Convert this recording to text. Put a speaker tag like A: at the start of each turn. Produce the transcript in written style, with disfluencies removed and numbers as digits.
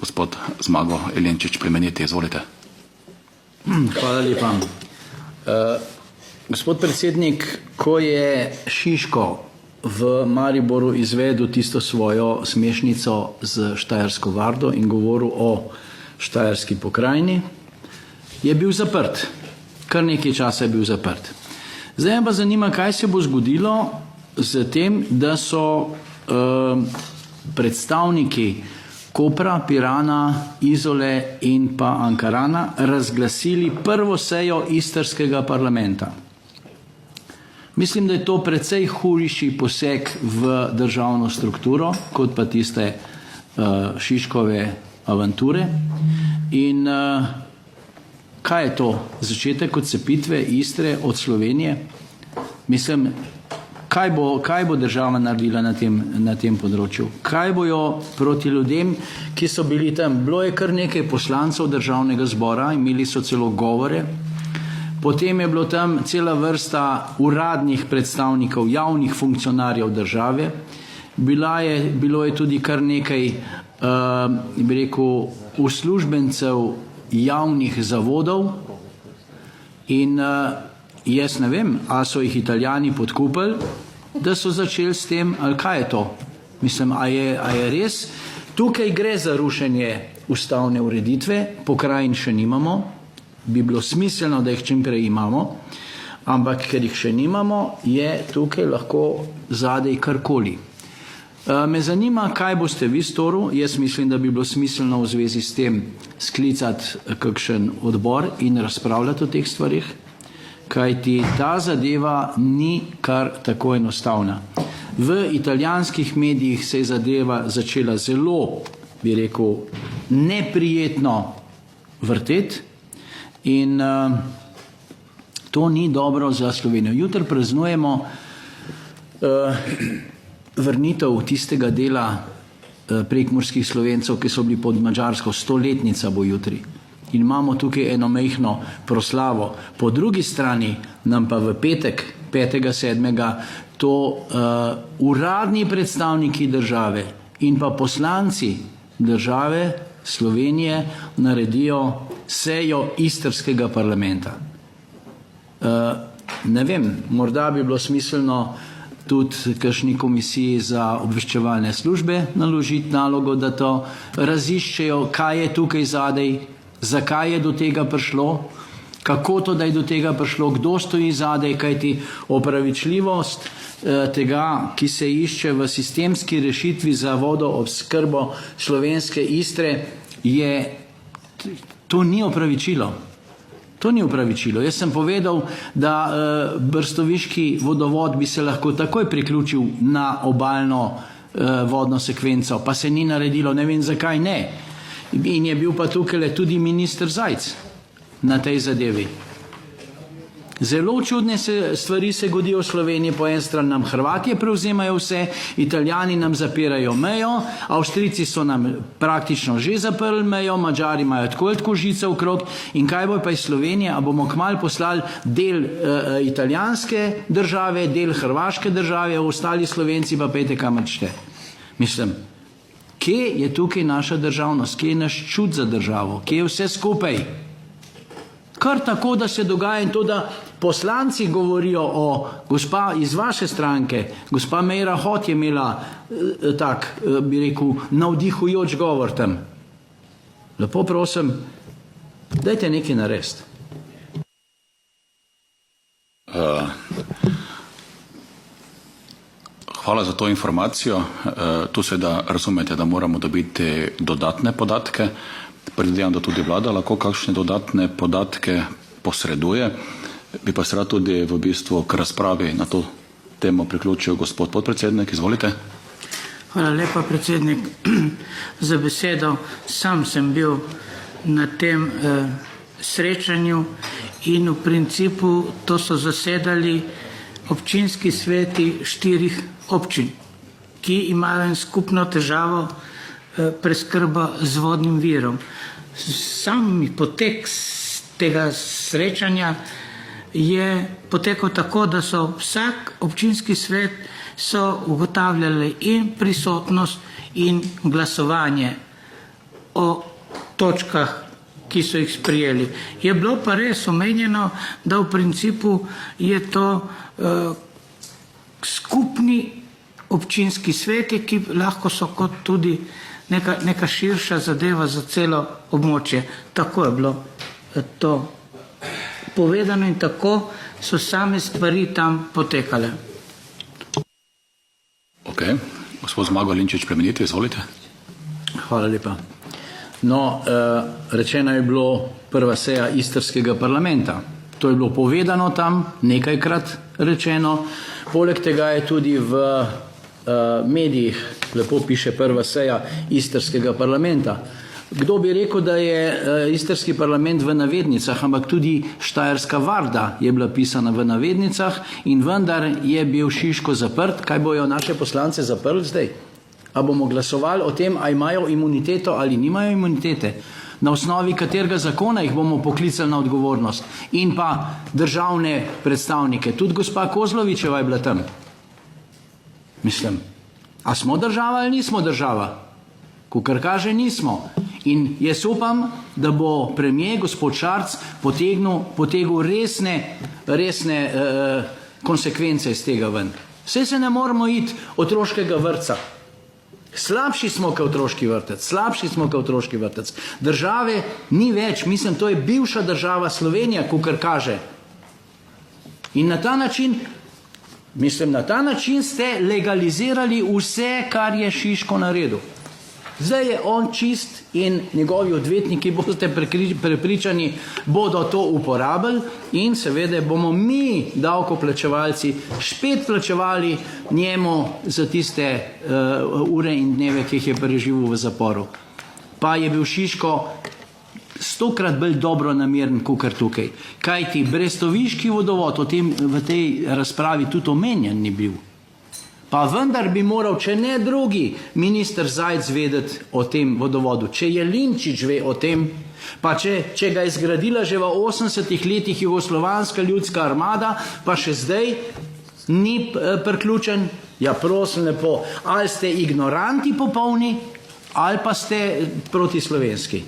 A: gospod Zmago Jelenčič premeniti. Izvolite.
B: Hvala lepa. Gospod predsednik, ko je Šiško v Mariboru izvedel tisto svojo smešnico z Štajersko vardo in govoril o Štajerski pokrajini, je bil zaprt. Kar nekaj časa je bil zaprt. Zdaj me pa zanima, kaj se bo zgodilo z tem, da so predstavniki Kopra, Pirana, Izole in pa Ankarana razglasili prvo sejo istrskega parlamenta. Mislim, da je to precej hujši poseg v državno strukturo, kot pa tiste Šiškove avanture. In kaj je to? Začetek odcepitve Istre od Slovenije? Mislim, kaj bo država naredila na tem področju? Kaj bojo proti ljudem, ki so bili tam? Bilo je kar nekaj poslancev državnega zbora, imeli so celo govore. Potem je bilo tam cela vrsta uradnih predstavnikov, javnih funkcionarjev države. Bilo je tudi kar nekaj, bi rekel, uslužbencev javnih zavodov in jaz ne vem, a so jih Italijani podkupili, da so začeli s tem, ali kaj je to? Mislim, a je res? Tukaj gre za rušenje ustavne ureditve, pokrajin še nimamo, bi bilo smiselno, da jih čim prej imamo, ampak ker jih še nimamo, je tukaj lahko zadej karkoli. Me zanima, kaj boste vi storili. Jaz mislim, da bi bilo smiselno v zvezi s tem sklicati kakšen odbor in razpravljati o teh stvarih, kajti ta zadeva ni kar tako enostavna. V italijanskih medijih se je zadeva začela zelo, bi rekel, neprijetno vrteti in to ni dobro za Slovenijo. Jutri praznujemo vrnitev tistega dela prekmurskih Slovencev, ki so bili pod Madžarsko, 100-letnica bo jutri. In imamo tukaj eno majhno proslavo. Po drugi strani nam pa v petek, 5.7. to uradni predstavniki države in pa poslanci države Slovenije naredijo sejo istrskega parlamenta. Ne vem, morda bi bilo smiselno tudi kakšni komisiji za obveščevalne službe naložiti nalogo, da to raziščejo, kaj je tukaj zadej, zakaj je do tega prišlo, kako to, da je do tega prišlo, kdo stoji zadej, kajti opravičljivost tega, ki se išče v sistemski rešitvi za vodooskrbo slovenske Istre, to ni opravičilo. To ni upravičilo. Jaz sem povedal, da brstoviški vodovod bi se lahko takoj priključil na obalno vodno sekvenco, pa se ni naredilo, ne vem zakaj ne. In je bil pa tukaj tudi minister Zajc na tej zadevi. Zelo čudne stvari se godijo v Sloveniji, po en stran nam Hrvatje prevzemajo vse, Italijani nam zapirajo mejo, Avstrijci so nam praktično že zaprli mejo, Madžari imajo tako žice okrog in kaj bo pa iz Slovenije, a bomo kmalu poslali del italijanske države, del hrvaške države, ostali Slovenci pa pejte kam odšte. Mislim, kje je tukaj naša državnost, kje je naš čut za državo, kje je vse skupaj? Kar tako, da se dogaja in to, da poslanci govorijo o, gospa iz vaše stranke, gospa Meira Hot je imela tak, bi rekel, navdihujoč govor tam. Lepo prosim, dajte nekaj narediti.
A: Hvala za to informacijo. Tu seveda razumete, da moramo dobiti dodatne podatke. Predvidevam, da tudi vlada lahko kakšne dodatne podatke posreduje. Bi pa se rad tudi v bistvu k razpravi na to temo priključil gospod podpredsednik. Izvolite.
C: Hvala lepa, predsednik, za besedo. Sam sem bil na tem srečanju in v principu to so zasedali občinski sveti 4 občin, ki imajo en skupno težavo preskrba z vodnim virom. Sam potek tega srečanja je potekal tako, da so vsak občinski svet so ugotavljali in prisotnost in glasovanje o točkah, ki so jih sprijeli. Je bilo pa res omenjeno, da v principu je to skupni občinski sveti, ki lahko so kot tudi neka širša zadeva za celo območje. Tako je bilo to povedano in tako so same stvari tam potekale.
A: Ok, gospod Zmago Jelinčič, premenite, izvolite.
B: Hvala lepa. No, rečeno je bilo prva seja istrskega parlamenta. To je bilo povedano tam, nekajkrat rečeno. Poleg tega je tudi v medijih, lepo piše prva seja istrskega parlamenta. Kdo bi rekel, da je istrski parlament v navednicah, ampak tudi Štajerska Varda je bila pisana v navednicah in vendar je bil Šiško zaprt. Kaj bojo naše poslance zaprli zdaj? A bomo glasovali o tem, a imajo imuniteto ali nimajo imunitete? Na osnovi katerega zakona jih bomo poklicali na odgovornost? In pa državne predstavnike. Tudi gospa Kozlovičeva je bila tam. Mislim, a smo država ali nismo država? Kakor kaže, nismo. In jaz upam, da bo premier, gospod Šarc, potegnil resne konsekvence iz tega ven. Vse se ne moramo iti otroškega vrtca. Slabši smo kot otroški vrtec. Države ni več, mislim, to je bivša država Slovenija, kakor kaže. In na ta način ste legalizirali vse, kar je Šiško naredil. Zdaj je on čist in njegovi odvetniki, boste prepričani, bodo to uporabili in seveda bomo mi, davkoplačevalci, spet plačevali njemu za tiste ure in dneve, ki jih je preživel v zaporu. Pa je bil Šiško 100-krat bolj dobro nameren, kakor tukaj. Kajti brestoviški vodovod v tej razpravi tudi omenjen ni bil. Pa vendar bi moral, če ne drugi, minister Zajc vedeti o tem vodovodu. Če Jelinčič ve o tem, pa če ga je zgradila že v 80-ih letih Jugoslovanska ljudska armada, pa še zdaj ni priključen, ja prosim lepo, ali ste ignoranti popolni, ali pa ste protislovenski.